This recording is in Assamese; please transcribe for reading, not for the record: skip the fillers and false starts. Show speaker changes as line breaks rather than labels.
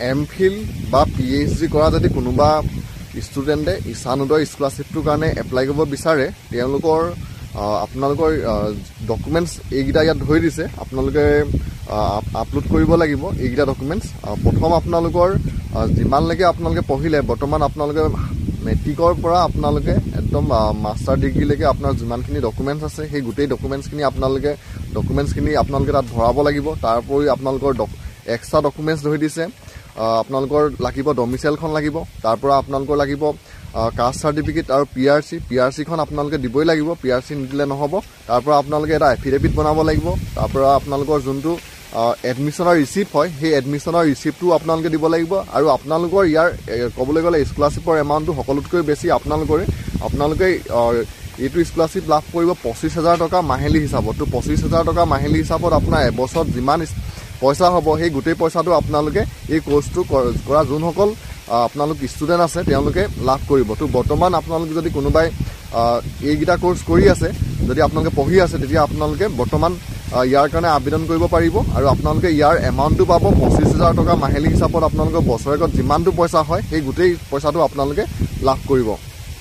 এমফিল বা PhD কৰা যদি কোনোবা ষ্টুডেণ্টে ঈশানোদয় স্কলাৰশ্বিপটোৰ কাৰণে এপ্লাই কৰিব বিচাৰে তেওঁলোকৰ আপোনালোকৰ ডকুমেণ্টছ এইকেইটা ইয়াত ধৰি দিছে আপোনালোকে আপলোড কৰিব লাগিব এইকেইটা ডকুমেণ্টছ প্ৰথম আপোনালোকৰ যিমানলৈকে আপোনালোকে পঢ়িলে বৰ্তমান আপোনালোকে মেট্ৰিকৰ পৰা আপোনালোকে একদম মাষ্টাৰ ডিগ্ৰীলৈকে আপোনাৰ যিমানখিনি ডকুমেণ্টছ আছে সেই গোটেই ডকুমেণ্টছখিনি আপোনালোকে তাত ভৰাব লাগিব তাৰ উপৰি আপোনালোকৰ এক্সট্ৰা ডকুমেণ্টছ ধৰি দিছে আপোনালোকৰ লাগিব ডমিচাইলখন লাগিব তাৰ পৰা আপোনালোকৰ লাগিব কাষ্ট চাৰ্টিফিকেট আৰু PRC খন আপোনালোকে দিবই লাগিব PRC নিদিলে নহ'ব তাৰ পৰা আপোনালোকে এটা এফিডেভিট বনাব লাগিব তাৰ পৰা আপোনালোকৰ যোনটো এডমিশনৰ ৰিচিপ্ট হয় সেই এডমিশনৰ ৰিচিপ্টটো আপোনালোকে দিব লাগিব আৰু আপোনালোকৰ ইয়াৰ ক'বলৈ গ'লে স্কলাৰশ্বিপৰ এমাউণ্টটো সকলোতকৈ বেছি আপোনালোকে এইটো স্কলাৰশ্বিপ লাভ কৰিব 25,000 টকা মাহিলী হিচাপত তো 25,000 টকা মাহিলী হিচাপত আপোনাৰ এবছৰত যিমান পইচা হ'ব সেই গোটেই পইচাটো আপোনালোকে এই কোৰ্সটো কৰা যোনসকল আপোনালোক ষ্টুডেণ্ট আছে তেওঁলোকে লাভ কৰিব তো বৰ্তমান আপোনালোকে যদি কোনোবাই এইকেইটা কোৰ্স কৰি আছে যদি আপোনালোকে পঢ়ি আছে তেতিয়া আপোনালোকে বৰ্তমান ইয়াৰ কাৰণে আবেদন কৰিব পাৰিব আৰু আপোনালোকে ইয়াৰ এমাউণ্টটো পাব 25,000 টকা মাহিলী হিচাপত আপোনালোকৰ বছৰেকত যিমানটো পইচা হয় সেই গোটেই পইচাটো আপোনালোকে লাভ কৰিব